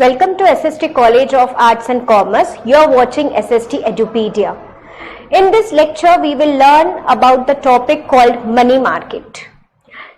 Welcome to SST College of Arts and Commerce. You are watching SST Edupedia. In this lecture, we will learn about the topic called money market.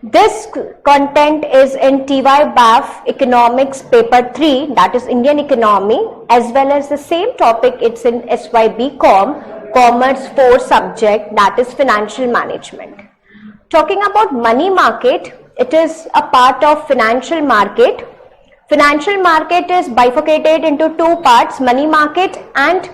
This content is in TY BAF Economics Paper 3, that is Indian Economy, as well as the same topic it's in SYB Commerce 4 subject, that is Financial Management. Talking about money market, it is a part of financial market. Financial market is bifurcated into two parts, money market and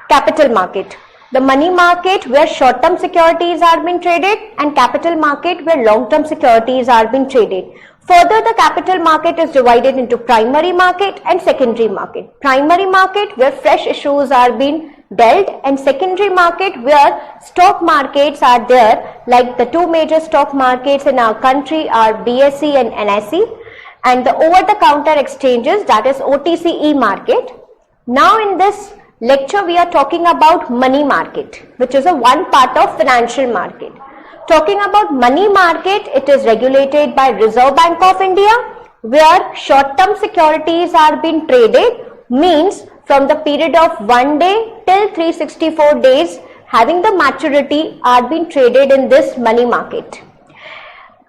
capital market. The money market where short-term securities are being traded and capital market where long-term securities are being traded. Further, the capital market is divided into primary market and secondary market. Primary market where fresh issues are being dealt and secondary market where stock markets are there, like the two major stock markets in our country are BSE and NSE, and the over-the-counter exchanges, that is OTC market. Now in this lecture we are talking about money market, which is a one part of financial market. Talking about money market, it is regulated by Reserve Bank of India, where short-term securities are being traded, means from the period of 1 day till 364 days having the maturity are being traded in this money market.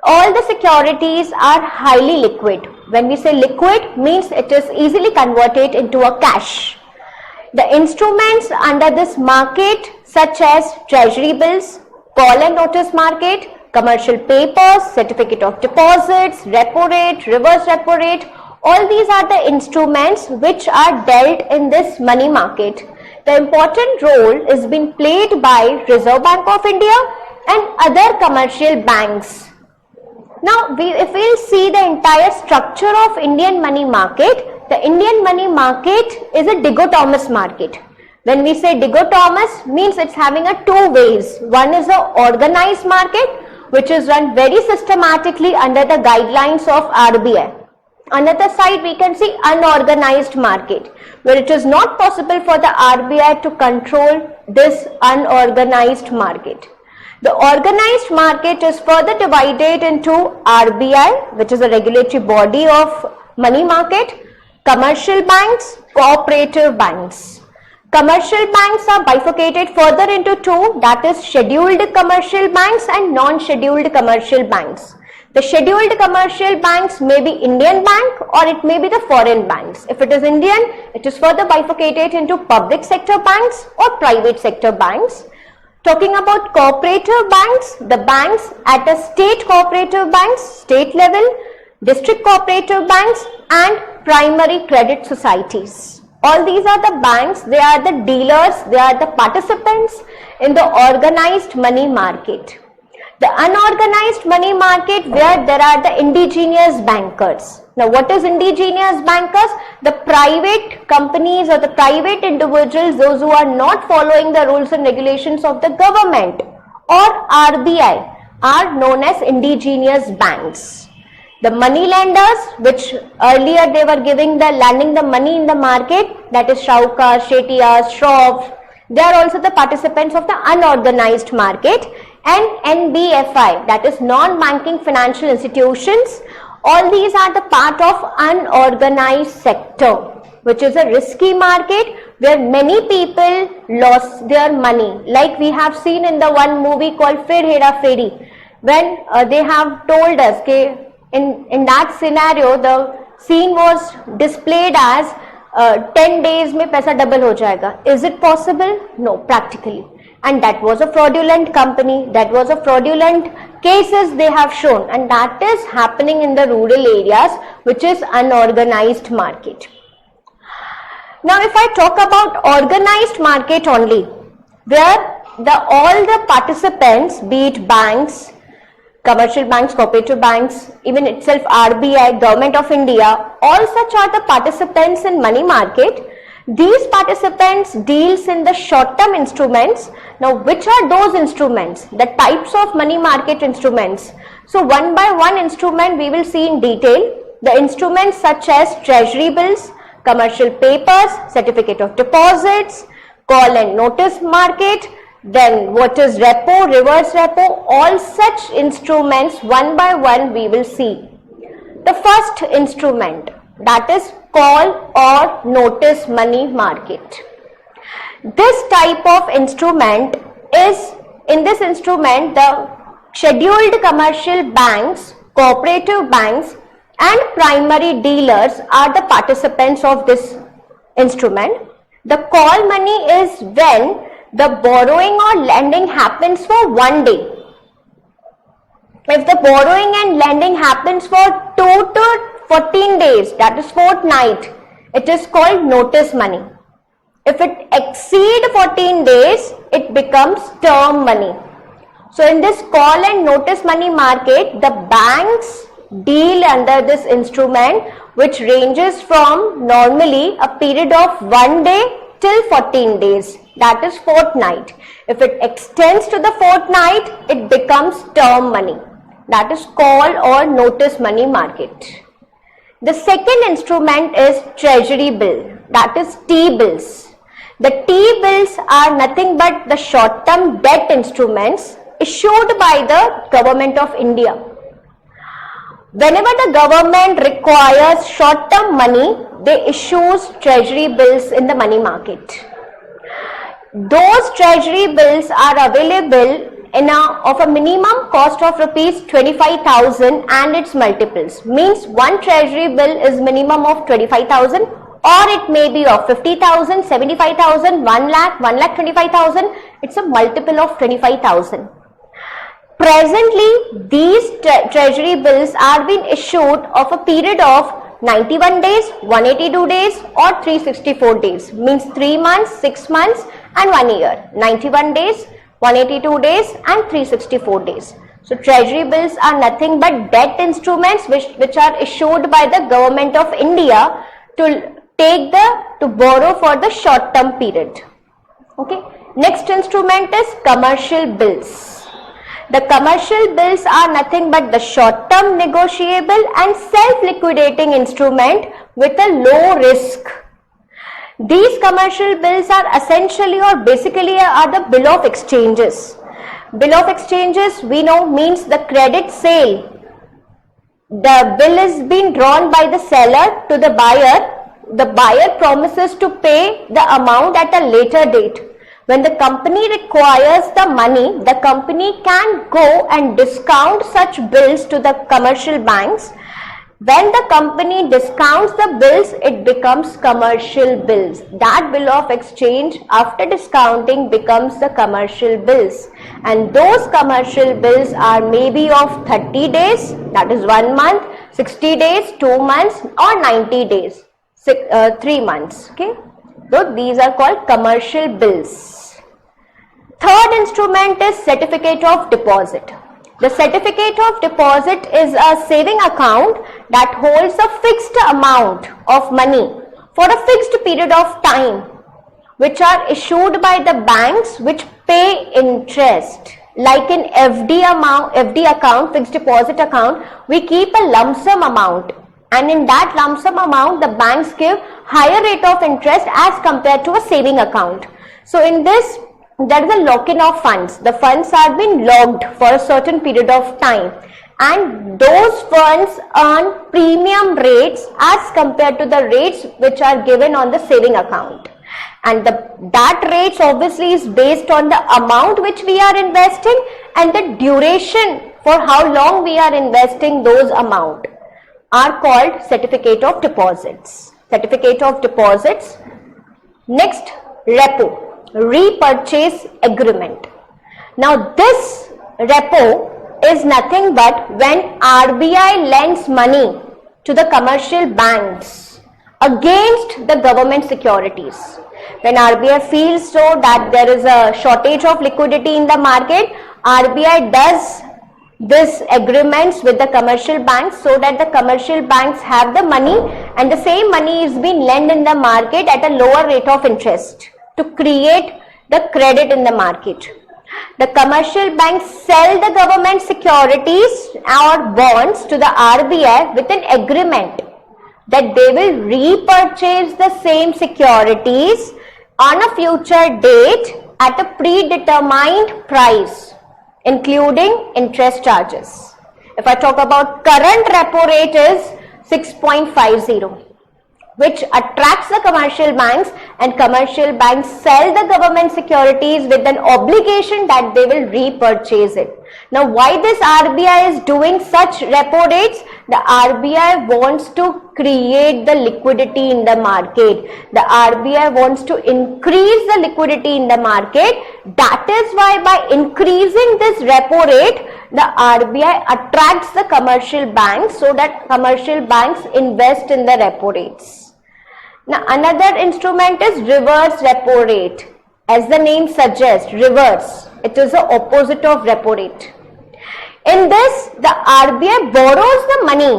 All the securities are highly liquid. When we say liquid, means it is easily converted into a cash. The instruments under this market such as treasury bills, call and notice market, commercial papers, certificate of deposits, repo rate, reverse repo rate, all these are the instruments which are dealt in this money market. The important role is being played by Reserve Bank of India and other commercial banks. Now, if we'll see the entire structure of Indian money market, the Indian money market is a dichotomous market. When we say dichotomous, means it's having a two ways. One is the organized market, which is run very systematically under the guidelines of RBI. Another side we can see unorganized market, where it is not possible for the RBI to control this unorganized market. The organized market is further divided into RBI, which is a regulatory body of money market, commercial banks, cooperative banks. Commercial banks are bifurcated further into two, that is scheduled commercial banks and non-scheduled commercial banks. The scheduled commercial banks may be Indian bank or it may be the foreign banks. If it is Indian, it is further bifurcated into public sector banks or private sector banks. Talking about cooperative banks, the banks at a state cooperative banks, state level, district cooperative banks and primary credit societies. All these are the banks, they are the dealers, they are the participants in the organized money market. The unorganized money market where there are the indigenous bankers. Now what is indigenous bankers? The private companies or the private individuals, those who are not following the rules and regulations of the government or RBI are known as indigenous banks. The money lenders, which earlier they were lending the money in the market, that is Shaukar, Shetiyas, Shroffs, they are also the participants of the unorganized market, and NBFI, that is non-banking financial institutions. All these are the part of unorganized sector, which is a risky market where many people lost their money. Like we have seen in the one movie called Fir Hera Feri, when they have told us that in that scenario the scene was displayed as 10 days mein paisa double ho jayega. Is it possible? No, practically. And that was a fraudulent company, that was a fraudulent cases they have shown, and that is happening in the rural areas, which is unorganized market. Now if I talk about organized market only, where all the participants, be it banks, commercial banks, cooperative banks, even itself RBI, Government of India, all such are the participants in money market. These participants deals in the short-term instruments. Now, which are those instruments? The types of money market instruments. So, one by one instrument we will see in detail. The instruments such as treasury bills, commercial papers, certificate of deposits, call and notice market, then what is repo, reverse repo, all such instruments one by one we will see. The first instrument, that is call or notice money market. This type of instrument is, in this instrument, the scheduled commercial banks, cooperative banks and primary dealers are the participants of this instrument. The call money is when the borrowing or lending happens for one day. If the borrowing and lending happens for 2 to 14 days, that is fortnight, it is called notice money. If it exceeds 14 days, it becomes term money. So in this call and notice money market, the banks deal under this instrument, which ranges from normally a period of 1 day till 14 days, that is fortnight. If it extends to the fortnight, it becomes term money, that is call or notice money market. The second instrument is treasury bill, that is T-bills. The T-bills are nothing but the short-term debt instruments issued by the Government of India. Whenever the government requires short-term money, they issue treasury bills in the money market. Those treasury bills are available of a minimum cost of rupees 25,000 and its multiples. Means one treasury bill is minimum of 25,000, or it may be of 50,000, 75,000, 1 lakh, 1,25,000. It's a multiple of 25,000. Presently, these treasury bills are being issued of a period of 91 days, 182 days or 364 days. Means 3 months, 6 months and 1 year. 91 days, 182 days and 364 days. So treasury bills are nothing but debt instruments which are issued by the Government of India to borrow for the short term period. Okay. Next instrument is commercial bills. The commercial bills are nothing but the short term negotiable and self liquidating instrument with a low risk. These commercial bills are essentially or basically are the bill of exchanges. Bill of exchanges, we know, means the credit sale. The bill is being drawn by the seller to the buyer. The buyer promises to pay the amount at a later date. When the company requires the money, the company can go and discount such bills to the commercial banks. When the company discounts the bills, it becomes commercial bills. That bill of exchange after discounting becomes the commercial bills. And those commercial bills are maybe of 30 days, that is 1 month, 60 days, 2 months or 90 days, 3 months. Okay. So these are called commercial bills. Third instrument is certificate of deposit. The certificate of deposit is a saving account that holds a fixed amount of money for a fixed period of time, which are issued by the banks which pay interest. Like in FD account, fixed deposit account, we keep a lump sum amount, and in that lump sum amount the banks give higher rate of interest as compared to a saving account. So in this, there is a lock-in of funds. The funds are being locked for a certain period of time, and those funds earn premium rates as compared to the rates which are given on the saving account. And that rates obviously is based on the amount which we are investing and the duration for how long we are investing those amount are called certificate of deposits. Certificate of deposits. Next, repo. Repurchase agreement. Now this repo is nothing but when RBI lends money to the commercial banks against the government securities. When RBI feels so that there is a shortage of liquidity in the market, RBI does this agreements with the commercial banks so that the commercial banks have the money and the same money is being lent in the market at a lower rate of interest to create the credit in the market. The commercial banks sell the government securities or bonds to the RBI with an agreement that they will repurchase the same securities on a future date at a predetermined price, including interest charges. If I talk about current repo rate is 6.50. which attracts the commercial banks, and commercial banks sell the government securities with an obligation that they will repurchase it. Now, why this RBI is doing such repo rates? The RBI wants to create the liquidity in the market. The RBI wants to increase the liquidity in the market. That is why by increasing this repo rate, the RBI attracts the commercial banks so that commercial banks invest in the repo rates. Now, another instrument is reverse repo rate. As the name suggests, reverse. It is the opposite of repo rate. In this, the RBI borrows the money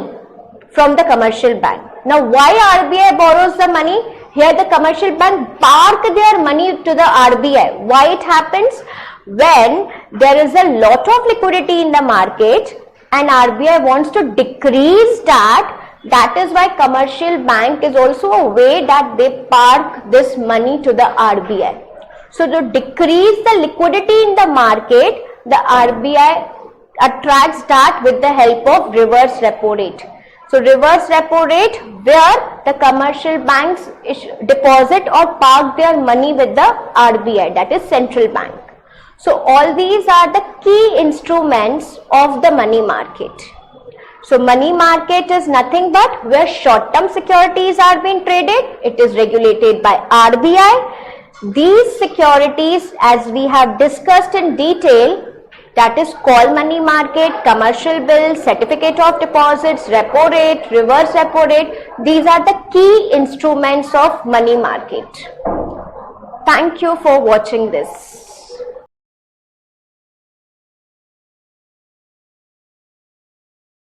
from the commercial bank. Now, why RBI borrows the money? Here the commercial bank park their money to the RBI. Why it happens? When there is a lot of liquidity in the market and RBI wants to decrease that is why commercial bank is also a way that they park this money to the RBI. So to decrease the liquidity in the market, the RBI attracts that with the help of reverse repo rate. So reverse repo rate, where the commercial banks deposit or park their money with the RBI, that is central bank. So all these are the key instruments of the money market. So money market is nothing but where short-term securities are being traded. It is regulated by RBI. These securities, as we have discussed in detail, that is called money market, commercial bills, certificate of deposits, repo rate, reverse repo rate. These are the key instruments of money market. Thank you for watching this.